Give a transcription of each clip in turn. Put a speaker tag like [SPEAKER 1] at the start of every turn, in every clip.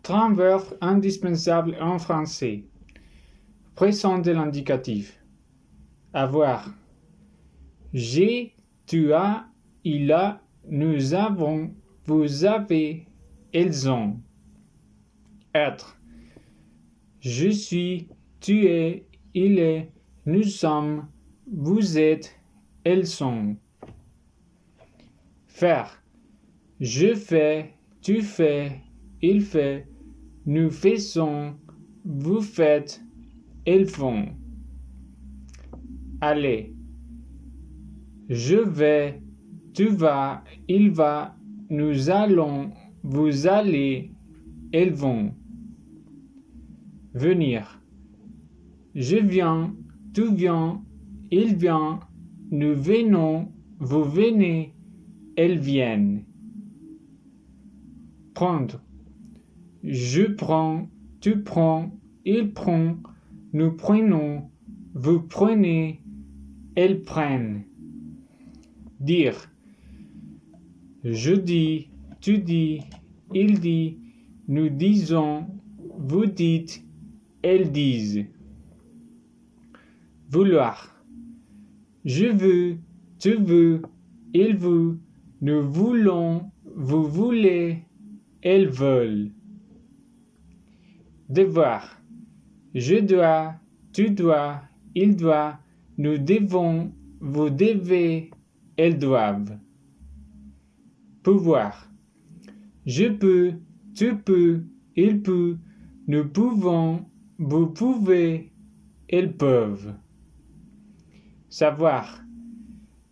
[SPEAKER 1] Trois verbes indispensables en français. Présent de l'indicatif. Avoir. J'ai, tu as, il a, nous avons, vous avez, elles ont. Être. Je suis, tu es, il est, nous sommes, vous êtes, elles sont. Faire. Je fais, tu fais, il fait, nous faisons, vous faites, elles font. Aller. Je vais, tu vas, il va, nous allons, vous allez, elles vont. Venir. Je viens, tu viens, il vient, nous venons, vous venez, elles viennent. Prendre. Je prends, tu prends, il prend, nous prenons, vous prenez, elles prennent. Dire. Je dis, tu dis, il dit, nous disons, vous dites, elles disent. Vouloir. Je veux, tu veux, il veut, nous voulons, vous voulez, elles veulent. Devoir. Je dois, tu dois, il doit, nous devons, vous devez, elles doivent. Pouvoir. Je peux, tu peux, il peut, nous pouvons, vous pouvez, elles peuvent. Savoir.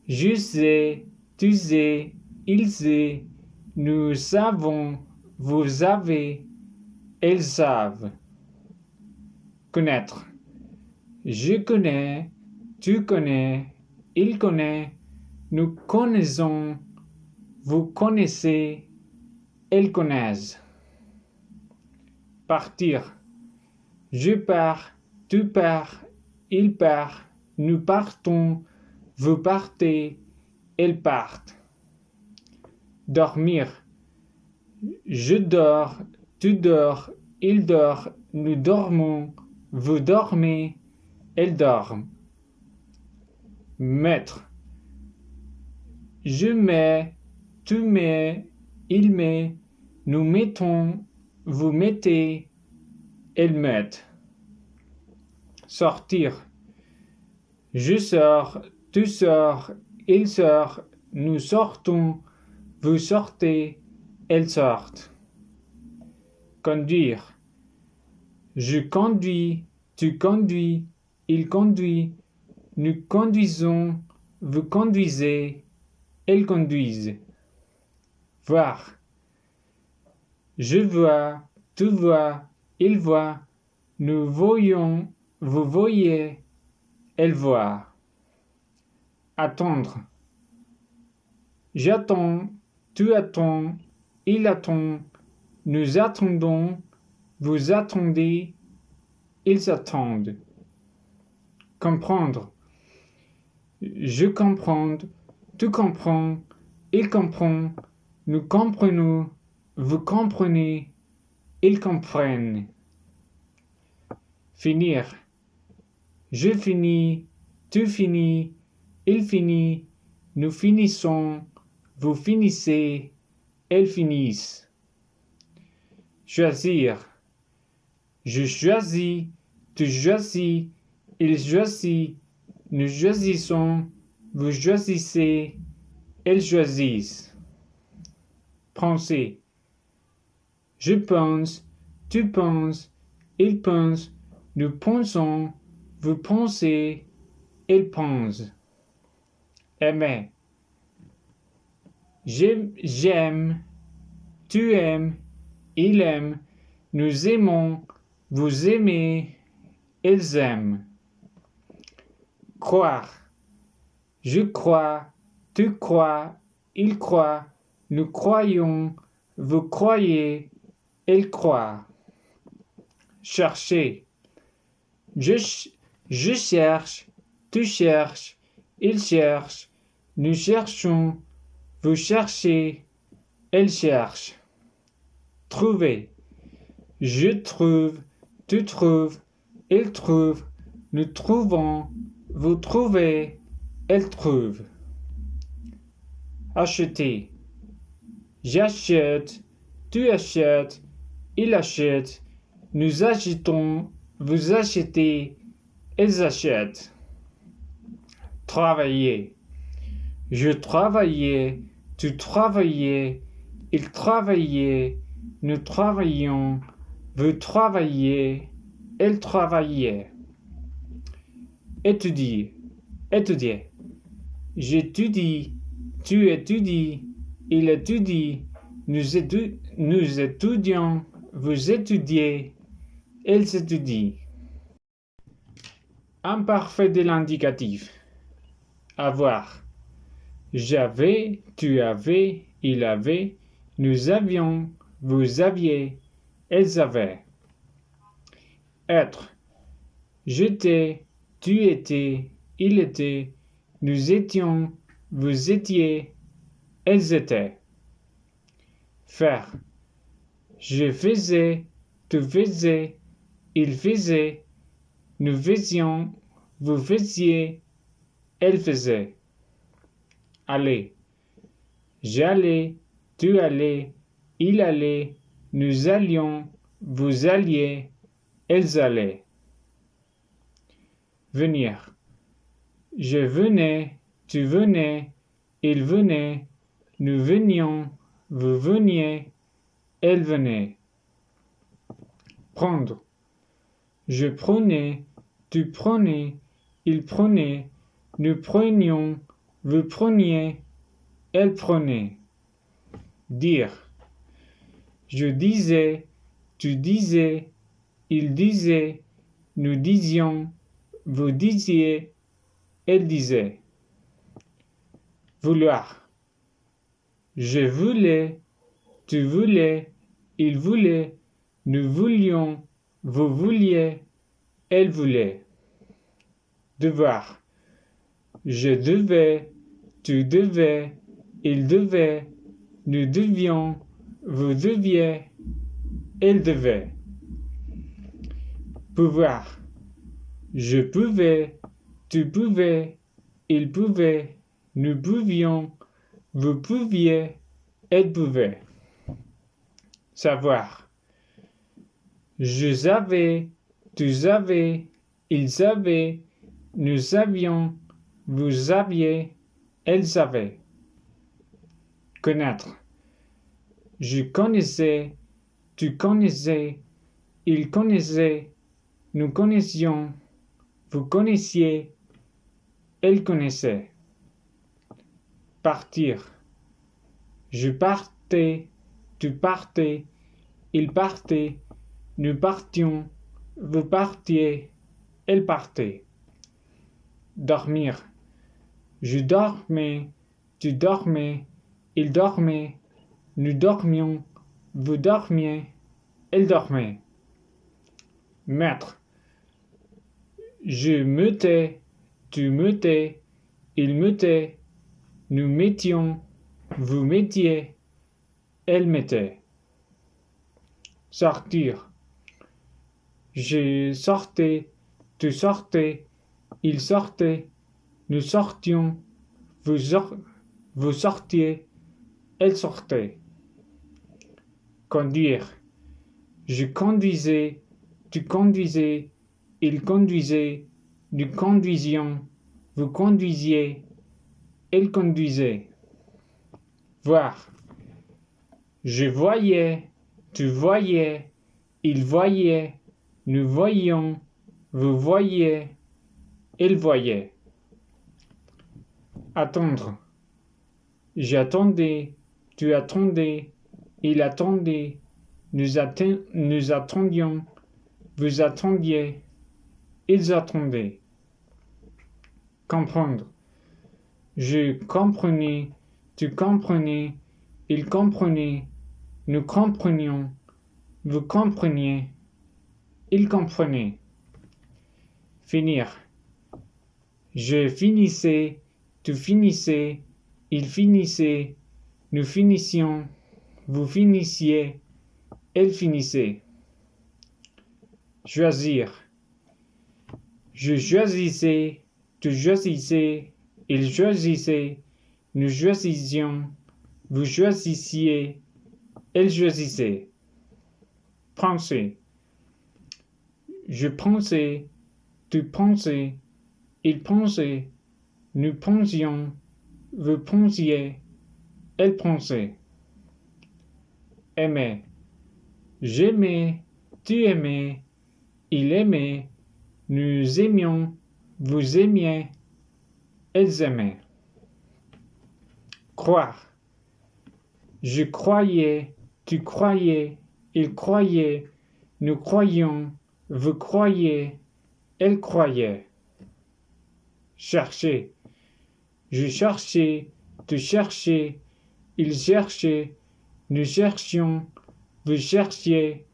[SPEAKER 1] Je sais, tu sais, il sait, nous savons, vous avez, elles savent. Connaître. Je connais, tu connais, il connaît, nous connaissons, vous connaissez, elles connaissent. Partir. Je pars, tu pars, il part, nous partons, vous partez, elles partent. Dormir. Je dors, tu dors, il dort, nous dormons, vous dormez, elles dorment. Mettre. Je mets, tu mets, il met, nous mettons, vous mettez, elles mettent. Sortir. Je sors, tu sors, il sort, nous sortons, vous sortez, elles sortent. Conduire. Je conduis, tu conduis, il conduit, nous conduisons, vous conduisez, elles conduisent. Voir. Je vois, tu vois, il voit, nous voyons, vous voyez, elles voient. Attendre. J'attends, tu attends, il attend, nous attendons, vous attendez, ils attendent. Comprendre. Je comprends, tu comprends, il comprend, nous comprenons, vous comprenez, ils comprennent. Finir. Je finis, tu finis, il finit, nous finissons, vous finissez, elles finissent. Choisir. Je choisis, tu choisis, il choisit, nous choisissons, vous choisissez, elles choisissent. Penser. Je pense, tu penses, il pense, nous pensons, vous pensez, elles pensent. Aimer. J'aime, tu aimes, il aime, nous aimons, vous aimez, elles aiment. Croire. Je crois, tu crois, il croit, nous croyons, vous croyez, elles croient. Chercher. Je cherche, tu cherches, il cherche, nous cherchons, vous cherchez, elles cherchent. Trouver. Je trouve, tu trouves, il trouve, nous trouvons, vous trouvez, elle trouve. Acheter. J'achète, tu achètes, il achète, nous achetons, vous achetez, elles achètent. Travailler. Je travaillais, tu travaillais, il travaillait, nous travaillions, vous travailliez, elle travaillait. Étudier. Étudier. J'étudie, tu étudies, il étudie, nous étudions, vous étudiez, elles étudient. Imparfait de l'indicatif. Avoir. J'avais, tu avais, il avait, nous avions, vous aviez, elles avaient. Être. J'étais, tu étais, il était, nous étions, vous étiez, elles étaient. Faire. Je faisais, tu faisais, il faisait, nous faisions, vous faisiez, elle faisait. Aller. J'allais, tu allais, il allait, nous allions, vous alliez, elles allaient. Venir. Je venais, tu venais, il venait, nous venions, vous veniez, elle venait. Prendre. Je prenais, tu prenais, il prenait, nous prenions, vous preniez, elle prenait. Dire. Je disais, tu disais, il disait, nous disions, vous disiez, elle disait. Vouloir. Je voulais, tu voulais, il voulait, nous voulions, vous vouliez, elle voulait. Devoir. Je devais, tu devais, il devait, nous devions, vous deviez, elle devait. Pouvoir. Je pouvais, tu pouvais, il pouvait, nous pouvions, vous pouviez, elle pouvait. Savoir. Je savais, tu savais, ils avaient, nous avions, vous aviez, elles avaient. Connaître. Je connaissais, tu connaissais, il connaissait, nous connaissions, vous connaissiez, elle connaissait. Partir. Je partais, tu partais, il partait, nous partions, vous partiez, elle partait. Dormir. Je dormais, tu dormais, il dormait, nous dormions, vous dormiez, elle dormait. Mettre. Je mettais, tu mettais, il mettait, nous mettions, vous mettiez, elle mettait. Sortir. Je sortais, tu sortais, il sortait, nous sortions, vous sortiez, elle sortait. Conduire. Je conduisais, tu conduisais, il conduisait, nous conduisions, vous conduisiez, elle conduisait. Voir. Je voyais, tu voyais, il voyait, nous voyions, vous voyiez, elle voyait. Attendre. J'attendais, tu attendais, il attendait, nous attendions, vous attendiez, ils attendaient. Comprendre. Je comprenais, tu comprenais, il comprenait, nous comprenions, vous compreniez, il comprenait. Finir. Je finissais, tu finissais, il finissait, nous finissions, vous finissiez, elle finissait. choisir. Je choisissais, tu choisissais, il choisissait, nous choisissions, vous choisissiez, elle choisissait. Penser. Je pensais, tu pensais, il pensait, nous pensions, vous pensiez, elle pensait. Aimer. J'aimais, tu aimais, il aimait, nous aimions, vous aimiez, elles aimaient. Croire. Je croyais, tu croyais, il croyait, nous croyions, vous croyez, elle croyait. Chercher. Je cherchais, tu cherchais, il cherchait, nous cherchions, vous cherchiez,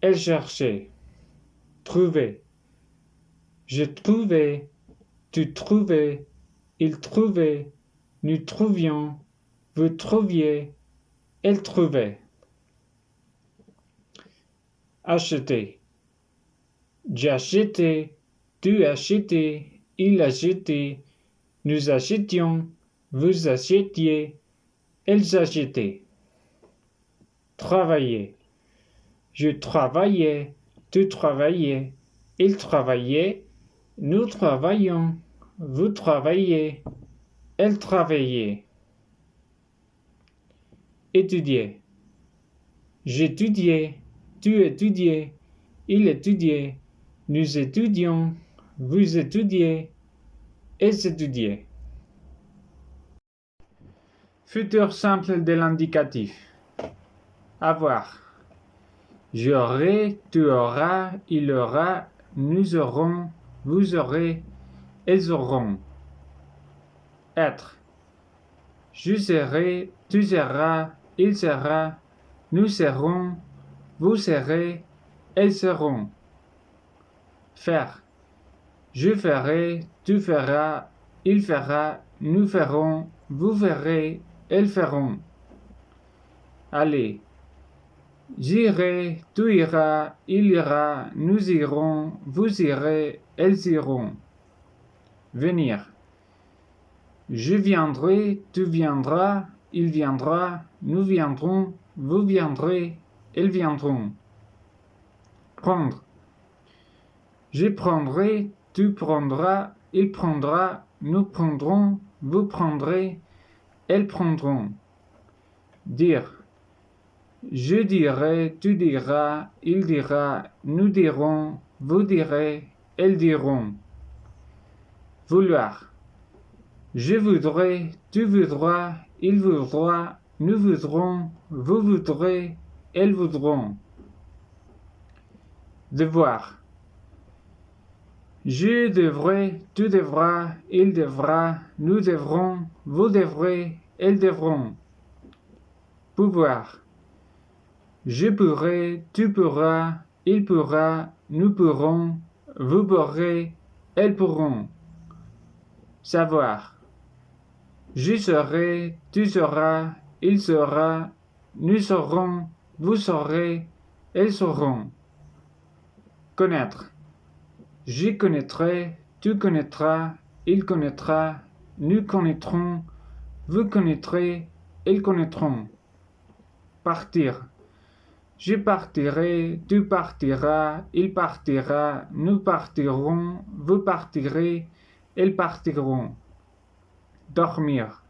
[SPEAKER 1] elle cherchait. Trouver. Je trouvais, tu trouvais, il trouvait, nous trouvions, vous trouviez, elle trouvait. Acheter. J'achetais, tu achetais, il achetait, nous achetions, vous achetiez, elles achetaient. Travailler. Je travaillais, tu travaillais, il travaillait, nous travaillions, vous travailliez, elle travaillait. Étudier. J'étudiais, tu étudiais, il étudiait, nous étudions, vous étudiez, elles étudiaient. Futur simple de l'indicatif. Avoir. J'aurai, tu auras, il aura, nous aurons, vous aurez, elles auront. Être. Je serai, tu seras, il sera, nous serons, vous serez, elles seront. Faire. Je ferai, tu feras, il fera, nous ferons, vous ferez, elles feront. Aller. J'irai, tu iras, il ira, nous irons, vous irez, elles iront. Venir. Je viendrai, tu viendras, il viendra, nous viendrons, vous viendrez, elles viendront. Prendre. Je prendrai, tu prendras, il prendra, nous prendrons, vous prendrez, elles prendront. Dire. Je dirai, tu diras, il dira, nous dirons, vous direz, elles diront. Vouloir. Je voudrais, tu voudras, il voudra, nous voudrons, vous voudrez, elles voudront. Devoir. Je devrais, tu devras, il devra, nous devrons, vous devrez, elles devront. Pouvoir. Je pourrai, tu pourras, il pourra, nous pourrons, vous pourrez, elles pourront. Savoir. Je serai, tu seras, il sera, nous saurons, vous saurez, elles sauront. Connaître. Je connaîtrai, tu connaîtras, il connaîtra, nous connaîtrons, vous connaîtrez, elles connaîtront. Partir. Je partirai, tu partiras, il partira, nous partirons, vous partirez, elles partiront. Dormir.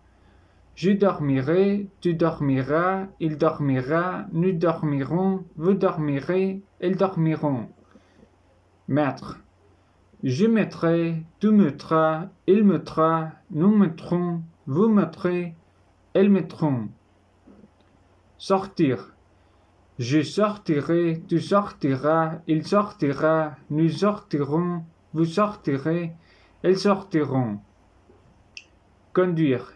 [SPEAKER 1] Je dormirai, tu dormiras, il dormira, nous dormirons, vous dormirez, elles dormiront. Mettre. Je mettrai, tu mettras, il mettra, nous mettrons, vous mettrez, elles mettront. Sortir. Je sortirai, tu sortiras, il sortira, nous sortirons, vous sortirez, elles sortiront. Conduire.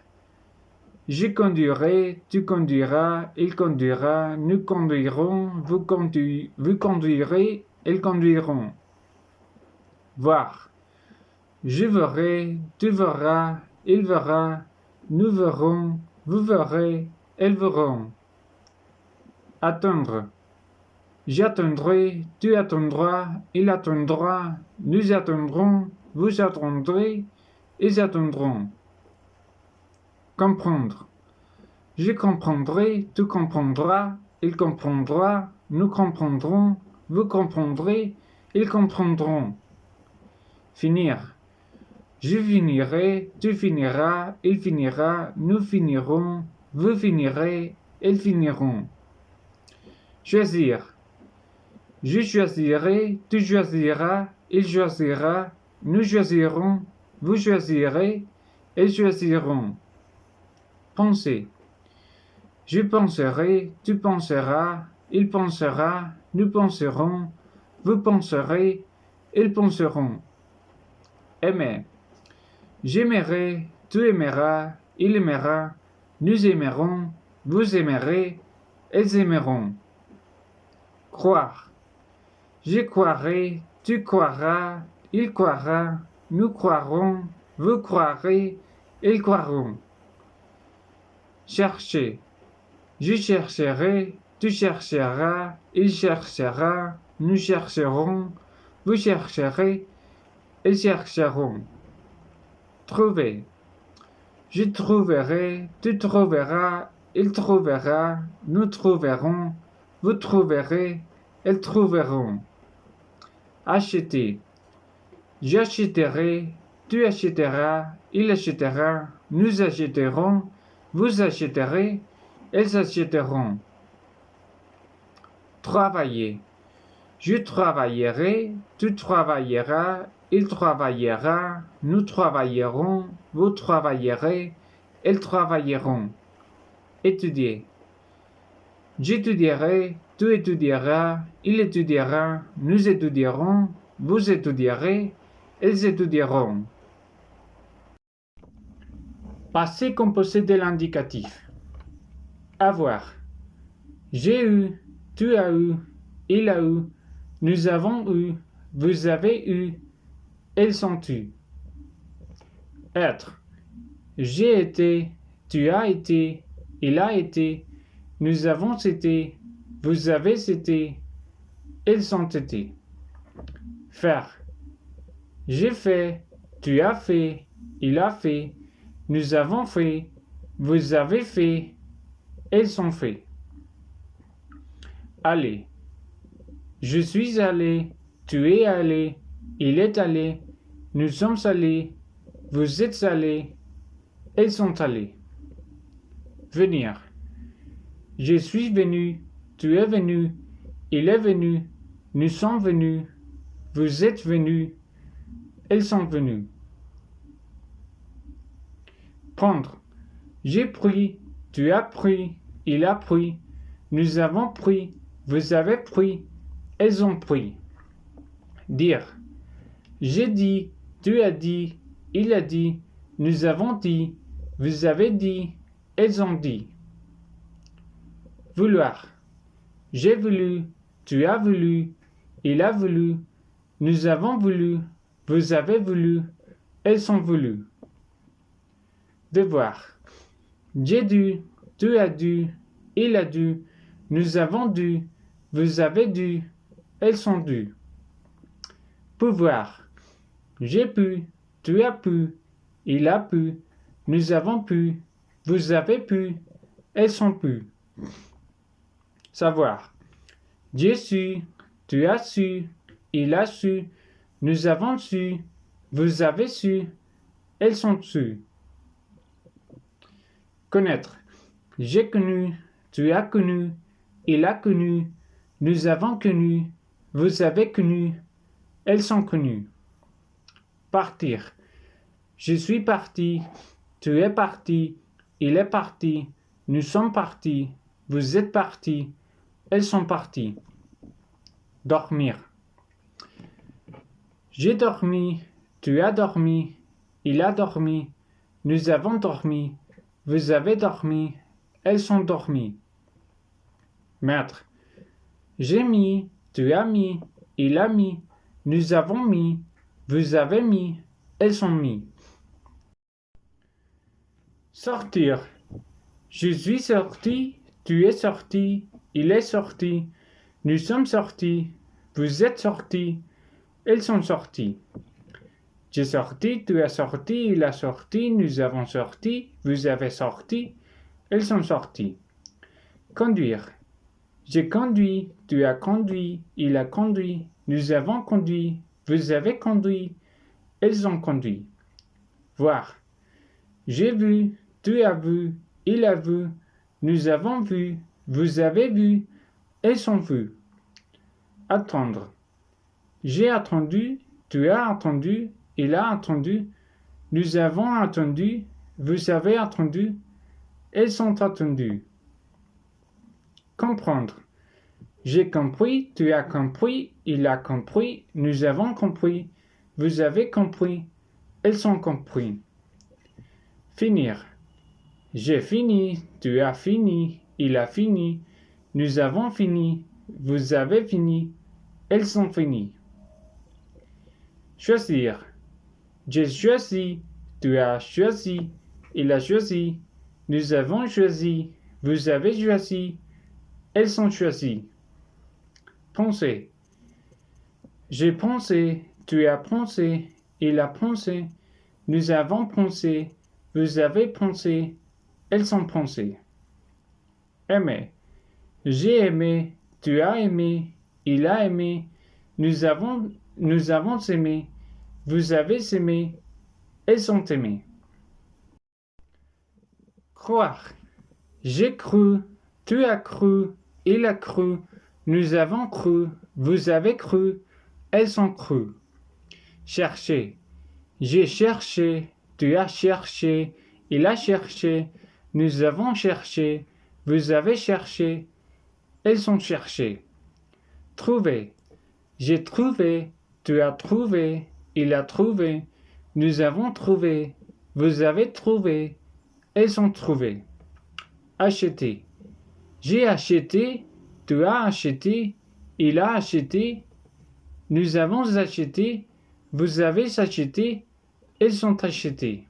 [SPEAKER 1] Je conduirai, tu conduiras, il conduira, nous conduirons, vous conduirez, elles conduiront. Voir. Je verrai, tu verras, il verra, nous verrons, vous verrez, elles verront. Attendre. J'attendrai, tu attendras, il attendra, nous attendrons, vous attendrez, ils attendront. Comprendre. Je comprendrai, tu comprendras, il comprendra, nous comprendrons, vous comprendrez, ils comprendront. Finir. Je finirai, tu finiras, il finira, nous finirons, vous finirez, ils finiront. Choisir. Je choisirai, tu choisiras, il choisira, nous choisirons, vous choisirez, ils choisiront. Penser. Je penserai, tu penseras, il pensera, nous penserons, vous penserez, ils penseront. Aimer. J'aimerai, tu aimeras, il aimera, nous aimerons, vous aimerez, ils aimeront. Croire. Je croirai, tu croiras, il croira, nous croirons, vous croirez, ils croiront. Chercher. Je chercherai, tu chercheras, il cherchera, nous chercherons, vous chercherez, ils chercheront. Trouver. Je trouverai, tu trouveras, il trouvera, nous trouverons, vous trouverez, ils trouveront. Acheter. J'achèterai, tu achèteras, il achètera, nous achèterons, vous achèterez, ils achèteront. Travailler. Je travaillerai, tu travailleras, il travaillera, nous travaillerons, vous travaillerez, ils travailleront. Étudier. J'étudierai, tu étudieras, il étudiera, nous étudierons, vous étudierez, ils étudieront. Passé composé de l'indicatif. Avoir. J'ai eu, tu as eu, il a eu, nous avons eu, vous avez eu, ils ont eu. Être. J'ai été, tu as été, il a été, nous avons été, vous avez été, ils ont été. Faire. J'ai fait, tu as fait, il a fait, nous avons fait, vous avez fait, ils ont fait. Aller. Je suis allé, tu es allé, il est allé, nous sommes allés, vous êtes allés, ils sont allés. Venir. Je suis venu, tu es venu, il est venu, nous sommes venus, vous êtes venus, ils sont venus. Prendre. J'ai pris, tu as pris, il a pris, nous avons pris, vous avez pris, ils ont pris. Dire. J'ai dit, tu as dit, il a dit, nous avons dit, vous avez dit, ils ont dit. Vouloir. J'ai voulu, tu as voulu, il a voulu, nous avons voulu, vous avez voulu, ils sont voulu. Devoir. J'ai dû, tu as dû, il a dû, nous avons dû, vous avez dû, ils sont dus. Pouvoir. J'ai pu, tu as pu, il a pu, nous avons pu, vous avez pu, ils sont pu. Savoir. J'ai su, tu as su, il a su, nous avons su, vous avez su, ils sont su. Connaître. J'ai connu, tu as connu, il a connu, nous avons connu, vous avez connu, ils sont connus. Partir. Je suis parti, tu es parti, il est parti, nous sommes partis, vous êtes partis, ils sont partis. Dormir. J'ai dormi, tu as dormi, il a dormi, nous avons dormi, vous avez dormi, ils sont dormis. Mettre. J'ai mis, tu as mis, il a mis, nous avons mis, vous avez mis, ils sont mis. Sortir. Je suis sorti, tu es sorti, il est sorti, Nous sommes sortis. Vous êtes sortis. Elles sont sorties. J'ai sorti, tu as sorti, il a sorti, nous avons sorti, vous avez sorti, elles sont sorties. Conduire. J'ai conduit, tu as conduit, il a conduit, nous avons conduit, vous avez conduit, elles ont conduit. Voir. J'ai vu, tu as vu, il a vu, nous avons vu, vous avez vu, elles ont vu. Attendre. J'ai attendu, tu as attendu, il a attendu, nous avons attendu, vous avez attendu, elles ont attendu. Comprendre. J'ai compris, tu as compris, il a compris, nous avons compris, vous avez compris, elles ont compris. Finir. J'ai fini, tu as fini, il a fini, nous avons fini, vous avez fini, elles ont fini. Choisir. J'ai choisi, tu as choisi, il a choisi, nous avons choisi, vous avez choisi, elles ont choisi. Penser. J'ai pensé, tu as pensé, il a pensé, nous avons pensé, vous avez pensé, elles ont pensé. Aimer. J'ai aimé, tu as aimé, il a aimé, nous avons aimé, vous avez aimé, elles ont aimé. Croire. J'ai cru, tu as cru, il a cru, nous avons cru, vous avez cru, elles ont cru. Chercher. J'ai cherché, tu as cherché, il a cherché, nous avons cherché, vous avez cherché, elles ont cherché. Trouver. J'ai trouvé, tu as trouvé, il a trouvé, nous avons trouvé, vous avez trouvé, elles ont trouvé. Acheter. J'ai acheté, tu as acheté, il a acheté, nous avons acheté, vous avez acheté, elles ont acheté.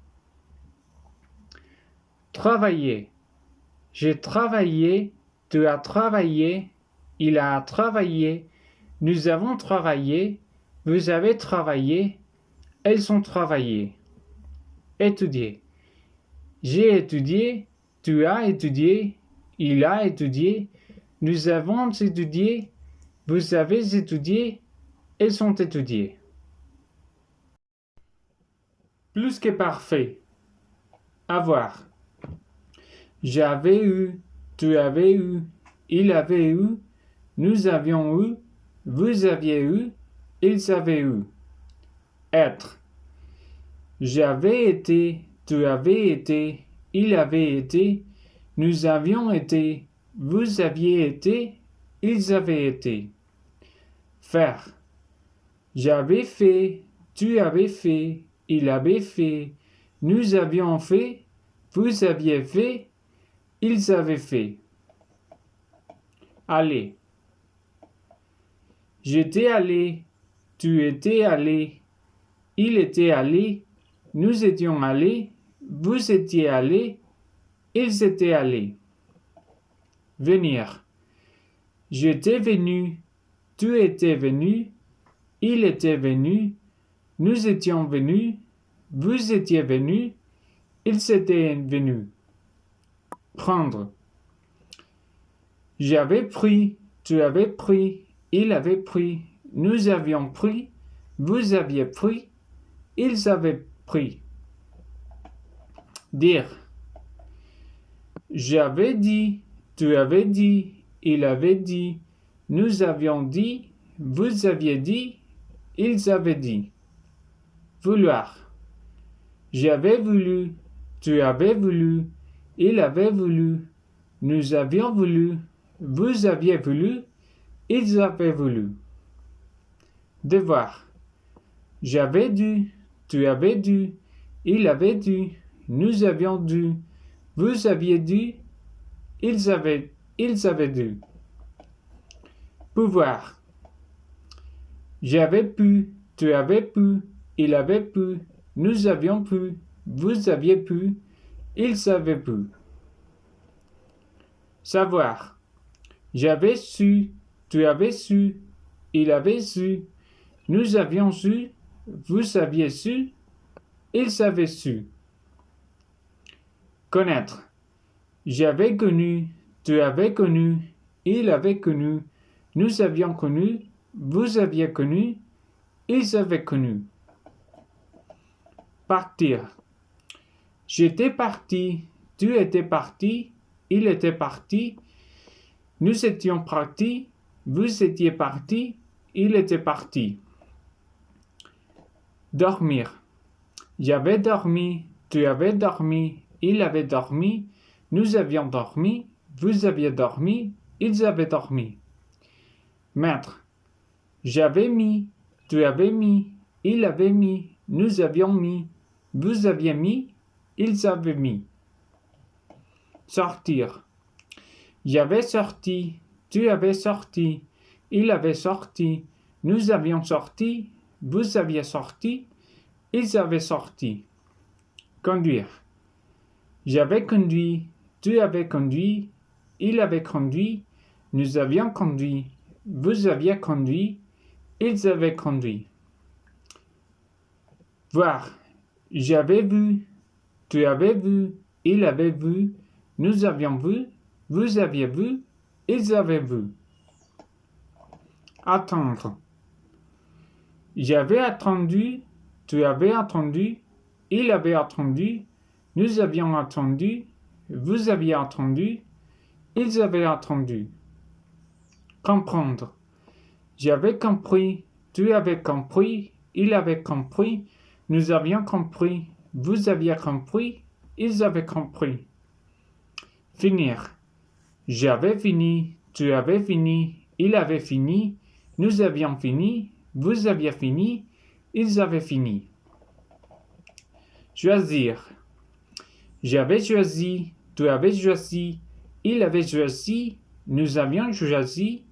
[SPEAKER 1] Travailler. J'ai travaillé, tu as travaillé, il a travaillé, nous avons travaillé, vous avez travaillé, elles ont travaillé. Étudier. J'ai étudié, tu as étudié, il a étudié, nous avons étudié, vous avez étudié, elles ont étudié. Plus que parfait. Avoir. J'avais eu, tu avais eu, il avait eu, nous avions eu, vous aviez eu, ils avaient eu. Être. J'avais été, tu avais été, il avait été, nous avions été, vous aviez été, ils avaient été. Faire. J'avais fait, tu avais fait, il avait fait, nous avions fait, vous aviez fait, ils avaient fait. Aller. J'étais allé, tu étais allé, il était allé, nous étions allés, vous étiez allés, ils étaient allés. Venir. J'étais venu, tu étais venu, il était venu, nous étions venus, vous étiez venus, ils étaient venus. Prendre. J'avais pris, tu avais pris, il avait pris, nous avions pris, vous aviez pris, ils avaient pris. Dire. J'avais dit, tu avais dit, il avait dit, nous avions dit, vous aviez dit, ils avaient dit. Vouloir. J'avais voulu, tu avais voulu, il avait voulu, nous avions voulu, vous aviez voulu, ils avaient voulu. Devoir. J'avais dû, tu avais dû, il avait dû, nous avions dû, vous aviez dû, ils avaient dû. Pouvoir. J'avais pu, tu avais pu, il avait pu, nous avions pu, vous aviez pu, ils avaient pu. Savoir. J'avais su, tu avais su, il avait su, nous avions su, vous aviez su, ils avaient su. Connaître. J'avais connu, tu avais connu, il avait connu, nous avions connu, vous aviez connu, ils avaient connu. Partir. J'étais parti, tu étais parti, il était parti, nous étions partis, vous étiez parti, il était parti. Dormir. J'avais dormi, tu avais dormi, il avait dormi, nous avions dormi, vous aviez dormi, ils avaient dormi. Mettre. J'avais mis, tu avais mis, il avait mis, nous avions mis, vous aviez mis, ils avaient mis. Sortir. J'avais sorti, tu avais sorti, il avait sorti, nous avions sorti, vous aviez sorti, ils avaient sorti. Conduire. J'avais conduit, tu avais conduit, il avait conduit, nous avions conduit, vous aviez conduit, ils avaient conduit. Voir. J'avais vu, tu avais vu, il avait vu, nous avions vu, vous aviez vu, ils avaient vu. Attendre. J'avais attendu, tu avais attendu, il avait attendu, nous avions attendu, vous aviez attendu, ils avaient attendu. Comprendre. J'avais compris, tu avais compris, il avait compris, nous avions compris, vous aviez compris, ils avaient compris. Finir. J'avais fini, tu avais fini, il avait fini, nous avions fini, vous aviez fini, ils avaient fini. Choisir. J'avais choisi, tu avais choisi, il avait choisi, nous avions choisi,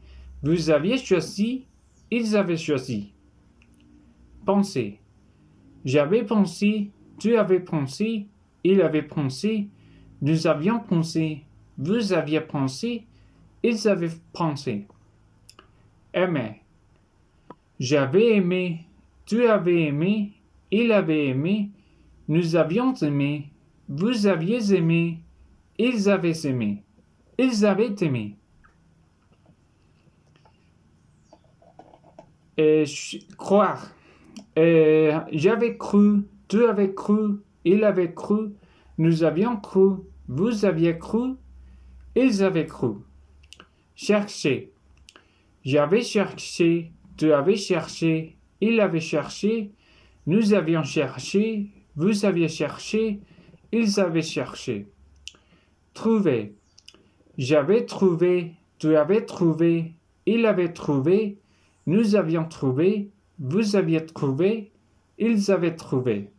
[SPEAKER 1] vous aviez choisi, ils avaient choisi. Penser. J'avais pensé, tu avais pensé, il avait pensé, nous avions pensé, vous aviez pensé, ils avaient pensé. Aimer. J'avais aimé, tu avais aimé, il avait aimé, nous avions aimé, vous aviez aimé, ils avaient aimé, ils avaient aimé. Croire. J'avais cru, tu avais cru, il avait cru, nous avions cru, vous aviez cru, ils avaient cru. Chercher. J'avais cherché, tu avais cherché, il avait cherché, nous avions cherché, vous aviez cherché, ils avaient cherché. Trouver. J'avais trouvé, tu avais trouvé, il avait trouvé, nous avions trouvé, vous aviez trouvé, ils avaient trouvé.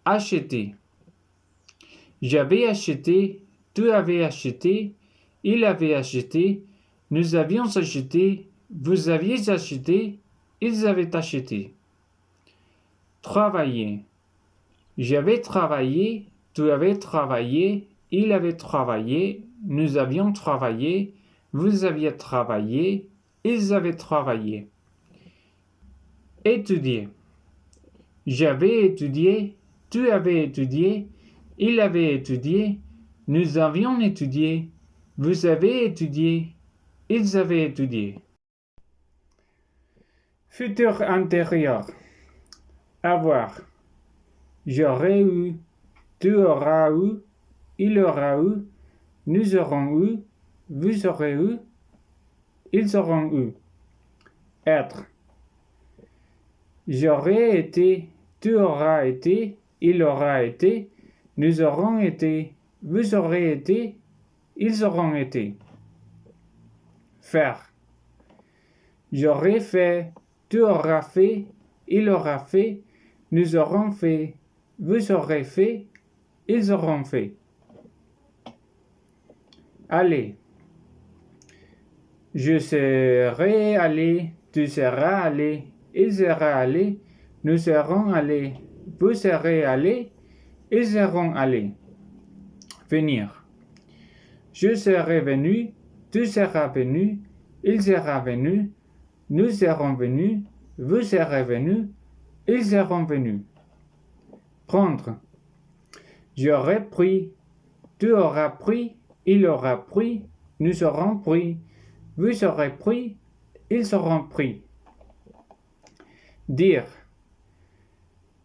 [SPEAKER 1] Acheter. J'avais acheté, tu avais acheté, il avait acheté, nous avions acheté, vous aviez acheté, ils avaient acheté. Travailler. J'avais travaillé, tu avais travaillé, il avait travaillé, nous avions travaillé, vous aviez travaillé, ils avaient travaillé. Étudier. J'avais étudié, tu avais étudié, il avait étudié, nous avions étudié, vous avez étudié, ils avaient étudié. Futur antérieur. Avoir. J'aurais eu, tu auras eu, il aura eu, nous aurons eu, vous aurez eu, ils auront eu. Être. J'aurais été, tu auras été, il aura été, nous aurons été, vous aurez été, ils auront été. Faire. J'aurais fait, tu auras fait, il aura fait, nous aurons fait, vous aurez fait, ils auront fait. Aller. Je serai allé, tu seras allé, il sera allé, nous serons allés, vous serez allés, ils seront allés. Venir. Je serai venu, tu seras venu, il sera venu, nous serons venus, vous serez venus, ils seront venus. Prendre. J'aurai pris, tu auras pris, il aura pris, nous serons pris, vous serez pris, ils seront pris. Dire.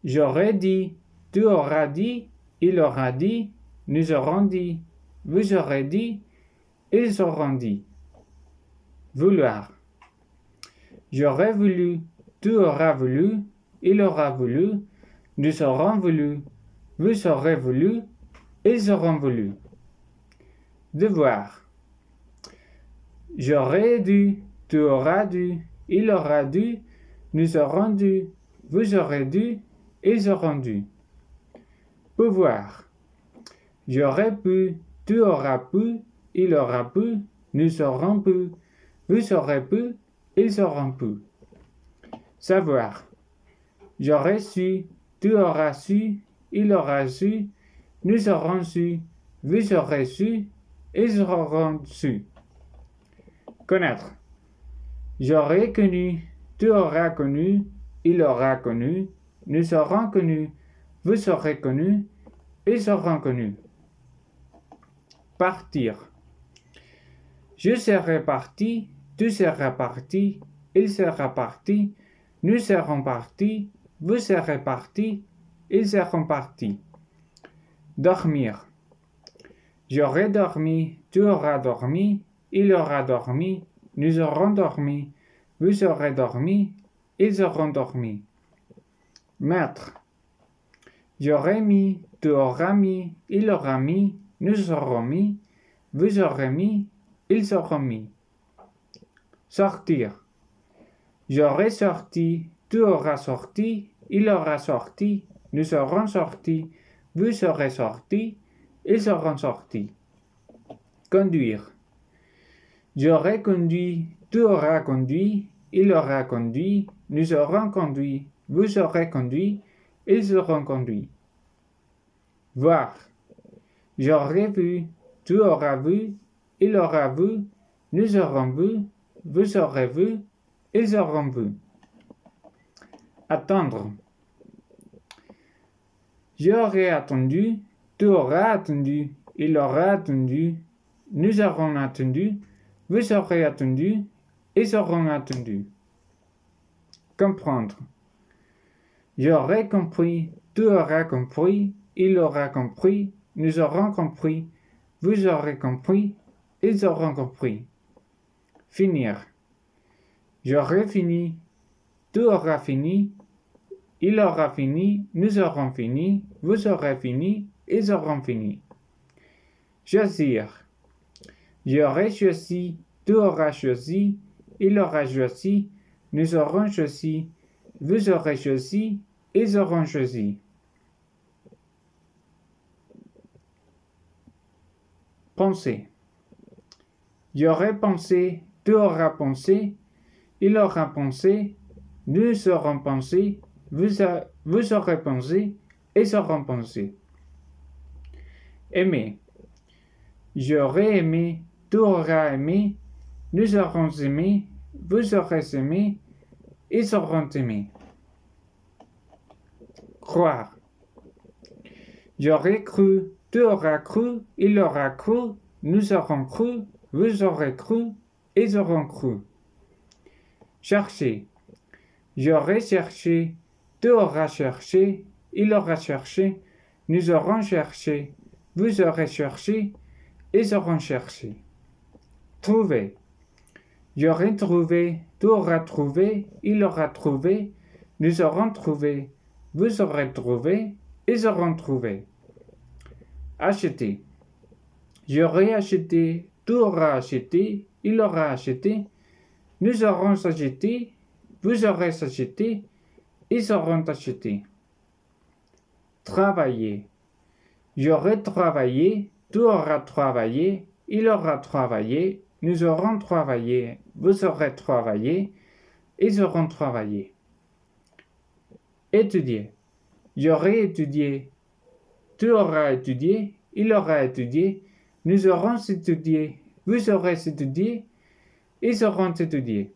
[SPEAKER 1] J'aurais dit, tu auras dit, il aura dit, nous aurons dit, vous aurez dit, ils auront dit. Vouloir. J'aurais voulu, tu auras voulu, il aura voulu, nous aurons voulu, vous aurez voulu, ils auront voulu. Devoir. J'aurais dû, tu auras dû, il aura dû, nous aurons dû, vous aurez dû, ils auront dû. Pouvoir. J'aurais pu, tu auras pu, il aura pu, nous aurons pu, vous aurez pu, ils auront pu. Savoir. J'aurais su, tu auras su, il aura su, nous aurons su, vous aurez su, ils auront su. Connaître. J'aurais connu, tu auras connu, il aura connu, nous aurons connu, vous aurez connu, ils auront connu. Partir. Je serai parti, tu seras parti, il sera parti, nous serons partis, vous serez partis, ils seront partis. Dormir. J'aurai dormi, tu auras dormi, il aura dormi, nous aurons dormi, vous aurez dormi, ils auront dormi. Mettre. J'aurai mis, tu auras mis, il aura mis, nous aurons mis, vous aurez mis, ils auront mis. Sortir. J'aurai sorti, tu auras sorti, il aura sorti, nous aurons sorti, vous aurez sorti, ils auront sorti. Conduire. J'aurai conduit, tu auras conduit, il aura conduit, nous aurons conduit, vous aurez conduit, ils auront conduit. Voir. J'aurai vu, tu auras vu, il aura vu, nous aurons vu, vous aurez vu, ils auront vu. Attendre. J'aurai attendu, tu auras attendu, il aura attendu, nous aurons attendu, vous aurez attendu, ils auront attendu. Comprendre. J'aurai compris, tu auras compris, il aura compris, nous aurons compris, vous aurez compris, ils auront compris. Finir. J'aurai fini, tu auras fini, il aura fini, nous aurons fini, vous aurez fini, ils auront fini. Choisir. J'aurai choisi, tu auras choisi, il aura choisi, nous aurons choisi, vous aurez choisi, ils auront choisi. Penser. J'aurai pensé, tu auras pensé, il aura pensé, nous aurons pensé, vous aurez pensé, ils auront pensé. Aimer. J'aurai aimé, tu auras aimé, nous aurons aimé, vous aurez aimé, ils auront aimé. Croire. J'aurai cru, tu auras cru, il aura cru, nous aurons cru, vous aurez cru, ils auront cru. Chercher. J'aurai cherché, tu auras cherché, il aura cherché, nous aurons cherché, vous aurez cherché, ils auront cherché. Trouver. J'aurai trouvé, tu auras trouvé, il aura trouvé, nous aurons trouvé, vous aurez trouvé, ils auront trouvé. Acheter. J'aurai acheté, tu auras acheté, il aura acheté, nous aurons acheté, vous aurez acheté, ils auront acheté. Travailler. J'aurai travaillé, tu auras travaillé, il aura travaillé, nous aurons travaillé, vous aurez travaillé, ils auront travaillé. Étudier. J'aurai étudié, tu auras étudié, il aura étudié, nous aurons étudié, vous aurez étudié, ils auront étudié.